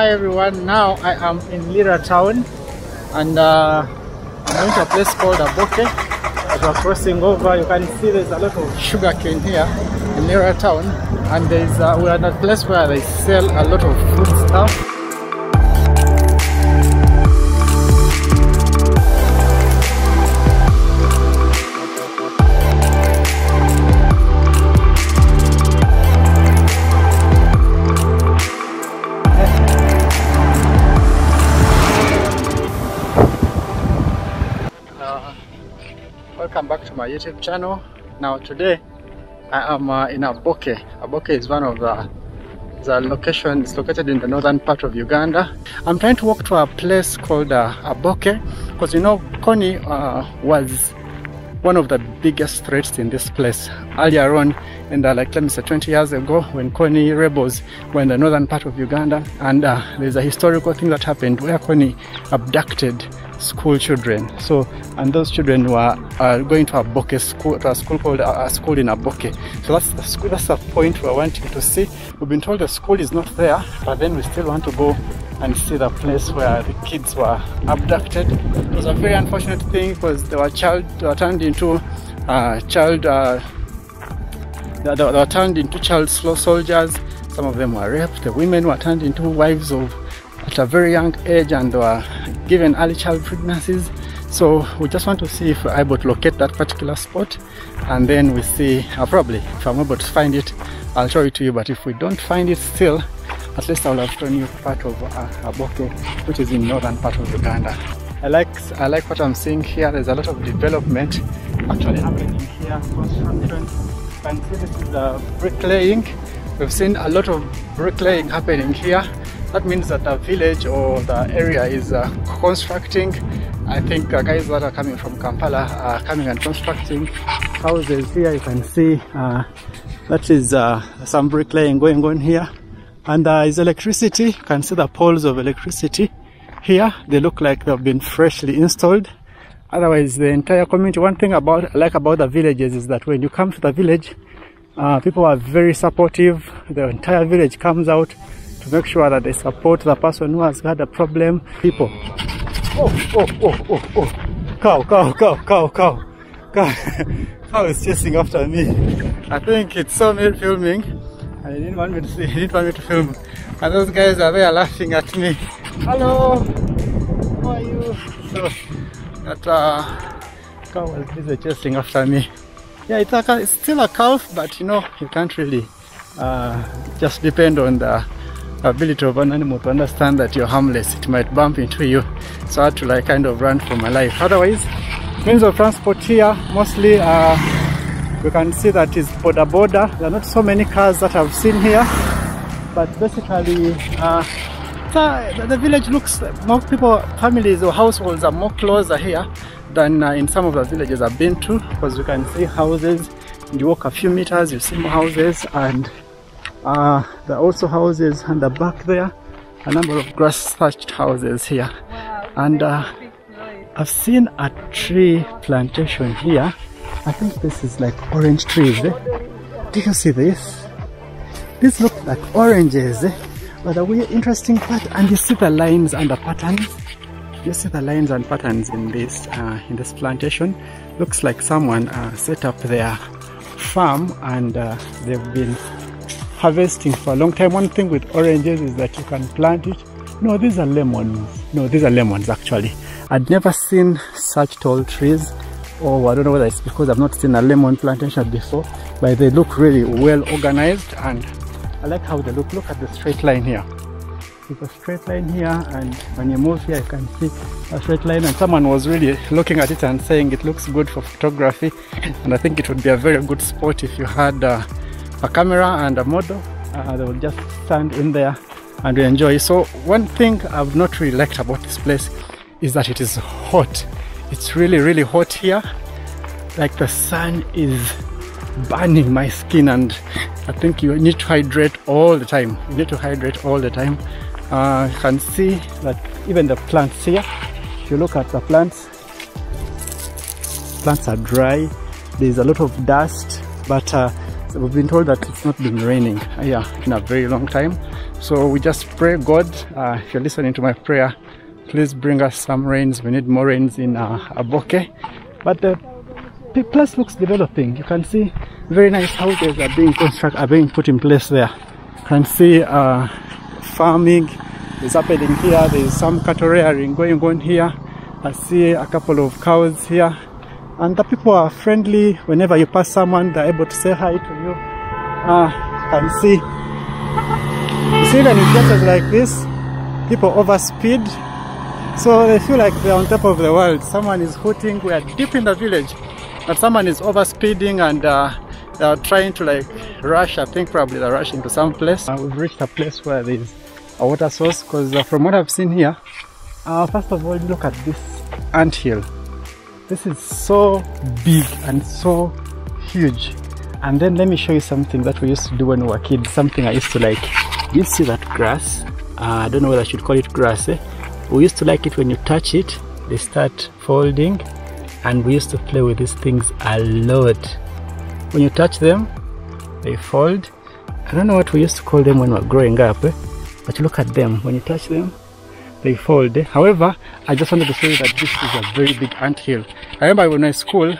Hi everyone, now I am in Lira town and I'm going to a place called Aboke. As we're crossing over, you can see there's a lot of sugar cane here in Lira town, and we're at a place where they sell a lot of food stuff. Welcome back to my YouTube channel. Now today I am in Aboke. Aboke is one of the locations located in the northern part of Uganda. I'm trying to walk to a place called Aboke because you know Kony was one of the biggest threats in this place earlier on in the, like, let me say 20 years ago, when Kony rebels were in the northern part of Uganda, and there's a historical thing that happened where Kony abducted school children. So, and those children were going to Aboke school, to a school called a school in Aboke. So that's the school, that's the point we're wanting to see. We've been told the school is not there, but then we still want to go and see the place where the kids were abducted. It was a very unfortunate thing because they were turned into child soldiers. Some of them were raped. The women were turned into wives at a very young age, and they were given early child pregnancies. So we just want to see if we're able to locate that particular spot, and then we see, probably if I'm able to find it, I'll show it to you. But if we don't find it still, at least I'll have shown you part of Aboke, which is in northern part of Uganda. I like what I'm seeing here. There's a lot of development actually happening here. Construction. You can see this is bricklaying. We've seen a lot of bricklaying happening here. That means that the village or the area is constructing. I think guys that are coming from Kampala are coming and constructing houses here. You can see that is some bricklaying going on here. And there is electricity. You can see the poles of electricity here. They look like they've been freshly installed. Otherwise, the entire community, one thing I like about the villages is that when you come to the village, people are very supportive. The entire village comes out to make sure that they support the person who has had a problem. People. Oh. Cow. Cow is chasing after me. I think it saw me filming. I didn't want me to see, he didn't want me to film. And those guys are there laughing at me. Hello! How are you? So, that cow was busy chasing after me. Yeah, it's still a calf, but you know, you can't really just depend on the ability of an animal to understand that you're harmless. It might bump into you. So I had to like kind of run for my life. Otherwise, means of transport here, mostly we can see that is border. There are not so many cars that I've seen here, but basically the village looks, more people, families or households are more closer here than in some of the villages I've been to, because you can see houses. You walk a few meters, you see more houses, and there are also houses on the back there, a number of grass thatched houses here. Wow, and I've seen a tree plantation here. I think this is like orange trees. Do you see this? This looks like oranges. But the really interesting part, and you see the lines and the patterns. You see the lines and patterns in this plantation. Looks like someone set up their farm, and they've been harvesting for a long time. One thing with oranges is that you can plant it. No, these are lemons. No, these are lemons actually. I'd never seen such tall trees. Oh, I don't know whether it's because I've not seen a lemon plantation before, but they look really well organized, and I like how they look. Look at the straight line here. There's a straight line here, and when you move here, you can see a straight line, and someone was really looking at it and saying it looks good for photography, and I think it would be a very good spot if you had a camera and a model. They would just stand in there and enjoy. So one thing I've not really liked about this place is that it is hot. It's really hot here. Like the sun is burning my skin, and I think you need to hydrate all the time. You need to hydrate all the time. You can see that even the plants here, if you look at the plants are dry. There's a lot of dust, but we've been told that it's not been raining here in a very long time. So we just pray, God, if you're listening to my prayer, please bring us some rains. We need more rains in Aboke. But the place looks developing. You can see very nice houses are being constructed, are being put in place there. You can see farming is happening here. There is some cattle rearing going on here. I see a couple of cows here, and the people are friendly. Whenever you pass someone, they're able to say hi to you. You can see even in places like this, people overspeed, so they feel like they're on top of the world. Someone is hooting. We are deep in the village, but someone is overspeeding, and they're trying to like rush. I think probably they're rushing to some place. We've reached a place where there's a water source, because from what I've seen here, first of all, look at this anthill. This is so big and so huge. And then let me show you something that we used to do when we were kids. Something I used to like. You see that grass? I don't know whether I should call it grass. We used to like it when you touch it, they start folding, and we used to play with these things a lot. When you touch them, they fold. I don't know what we used to call them when we were growing up, but look at them. When you touch them, they fold. However, I just wanted to show you that this is a very big anthill. I remember when I was in school,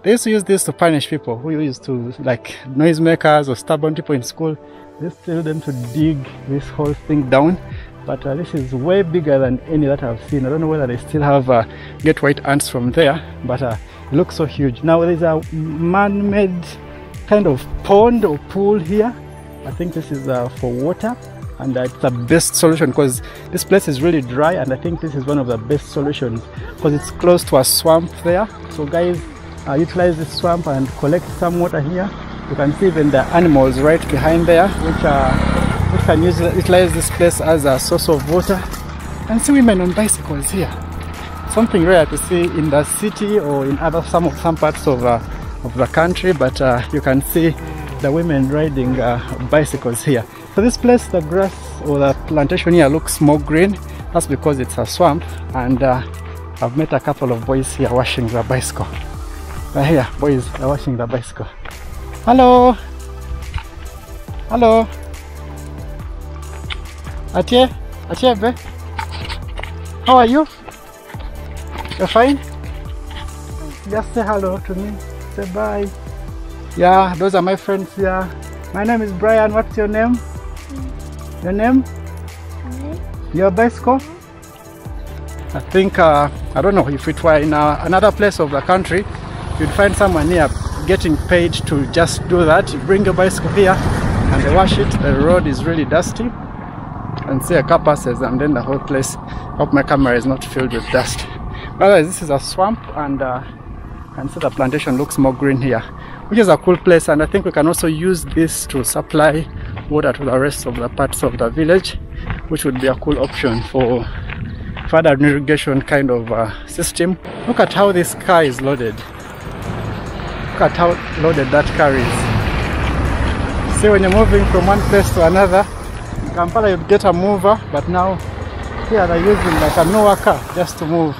they used to use this to punish people who used to, like noisemakers or stubborn people in school. They used to tell them to dig this whole thing down. But this is way bigger than any that I've seen. I don't know whether they still have get white ants from there, but it looks so huge. Now there's a man-made kind of pond or pool here. I think this is for water. And it's the best solution, because this place is really dry, and I think this is one of the best solutions because it's close to a swamp there. So guys, utilize this swamp and collect some water here. You can see even the animals right behind there, which can utilize this place as a source of water. And see women on bicycles here. Something rare to see in the city or in some parts of the country, but you can see the women riding bicycles here. So this place, the grass or the plantation here looks more green. That's because it's a swamp, and I've met a couple of boys here washing their bicycle. Here, boys are washing their bicycle. Hello! Hello! Atiebe? How are you? You're fine? Just say hello to me. Say bye. Yeah, those are my friends here. My name is Brian. What's your name? Your name? Your bicycle? I think, I don't know, if it were in another place of the country, you'd find someone here getting paid to just do that. You bring your bicycle here and they wash it. The road is really dusty. And see a car passes, and then the whole place, hope my camera is not filled with dust. Otherwise, this is a swamp, and you can see the plantation looks more green here, which is a cool place. And I think we can also use this to supply water to the rest of the parts of the village, which would be a cool option for further irrigation kind of system. Look at how this car is loaded. Look at how loaded that car is. See, when you're moving from one place to another, in Kampala you'd get a mover, but now here they're using like a Noah car just to move.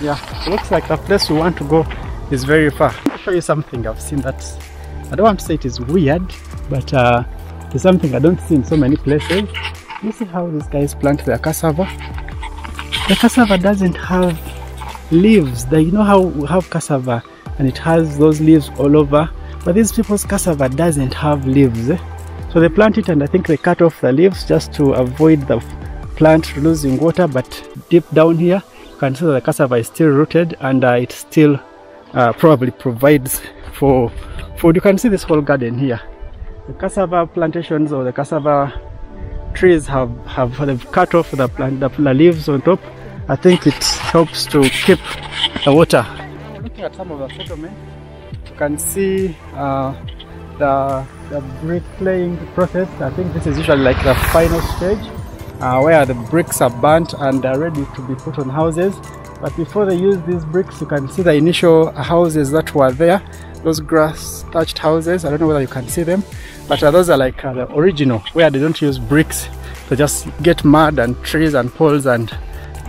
Yeah, it looks like the place we want to go is very far. I'll show you something I've seen that I don't want to say it is weird, but it's something I don't see in so many places. You see how these guys plant their cassava? The cassava doesn't have leaves. You know how we have cassava and it has those leaves all over, but these people's cassava doesn't have leaves. So they plant it, and I think they cut off the leaves just to avoid the plant losing water. But deep down here, you can see that the cassava is still rooted, and it still probably provides for food. You can see this whole garden here. The cassava plantations or the cassava trees they've cut off the leaves on top. I think it helps to keep the water. Looking at some of the settlement, you can see the bricklaying process. I think this is usually like the final stage where the bricks are burnt and they're ready to be put on houses. But before they use these bricks, you can see the initial houses that were there, those grass thatched houses. I don't know whether you can see them, but those are like the original, where they don't use bricks. They just get mud and trees and poles and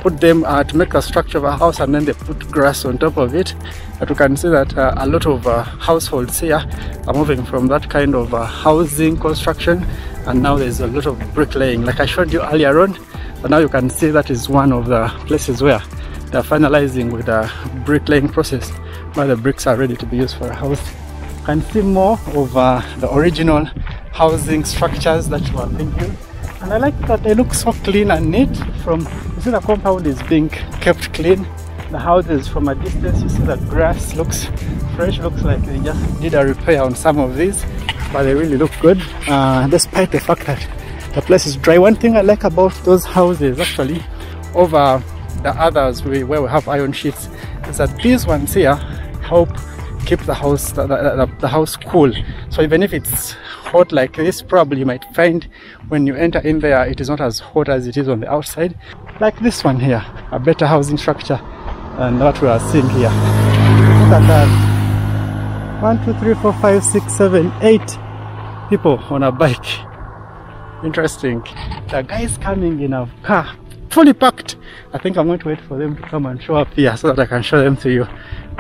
put them to make the structure of a house, and then they put grass on top of it. But you can see that a lot of households here are moving from that kind of housing construction, and now there's a lot of bricklaying like I showed you earlier on. But now you can see that is one of the places where they're finalizing with the bricklaying process, where the bricks are ready to be used for a house. You can see more of the original housing structures that were being used. And I like that they look so clean and neat. You see the compound is being kept clean. The houses from a distance, you see that grass looks fresh, looks like they just did a repair on some of these, but they really look good, despite the fact that the place is dry. One thing I like about those houses actually over the others where we have iron sheets is that these ones here help keep the house the house cool. So even if it's hot like this, probably you might find when you enter in there it is not as hot as it is on the outside. Like this one here, a better housing structure and what we are seeing here. Look at that. 1, 2, 3, 4, 5, 6, 7, 8 people on a bike. Interesting. The guys coming in a car fully packed. I think I'm going to wait for them to come and show up here so that I can show them to you.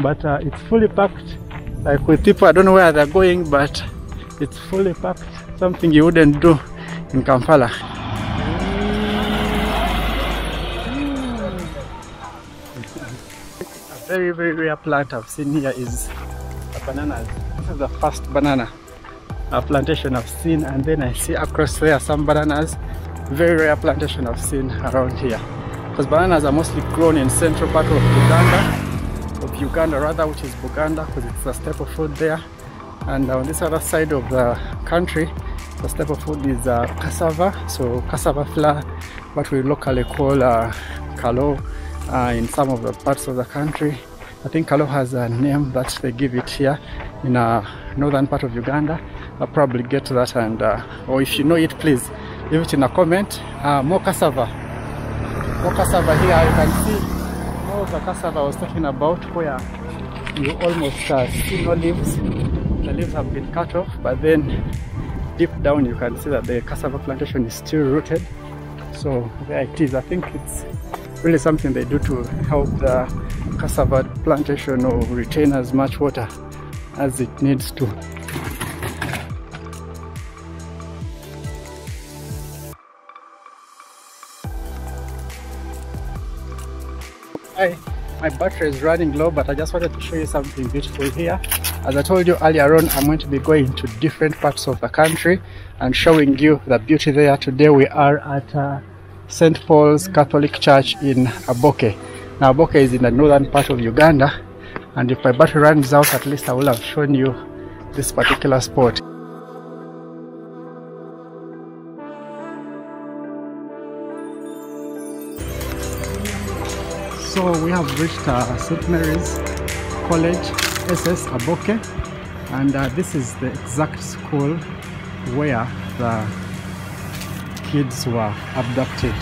But it's fully packed, like with people. I don't know where they're going, but it's fully packed. Something you wouldn't do in Kampala. A very, very rare plant I've seen here is bananas. This is the first banana plantation I've seen, and then I see across there some bananas. Very rare plantation I've seen around here, because bananas are mostly grown in central part of Uganda rather, which is Buganda, because it's a staple food there. And on this other side of the country, the staple food is cassava, so cassava flour, what we locally call kalo in some of the parts of the country. I think kalo has a name that they give it here in northern part of Uganda. I'll probably get to that, and or if you know it, please leave it in a comment. More cassava here. You can see more of the cassava I was talking about, where you almost see no leaves. The leaves have been cut off, but then deep down you can see that the cassava plantation is still rooted. So there it is. I think it's really something they do to help the cassava plantation or retain as much water as it needs to. My battery is running low, but I just wanted to show you something beautiful here. As I told you earlier on, I'm going to be going to different parts of the country and showing you the beauty there. Today we are at St. Paul's Catholic Church in Aboke. Now Aboke is in the northern part of Uganda, and if my battery runs out, at least I will have shown you this particular spot. So we have reached St. Mary's College, SS Aboke, and this is the exact school where the kids were abducted.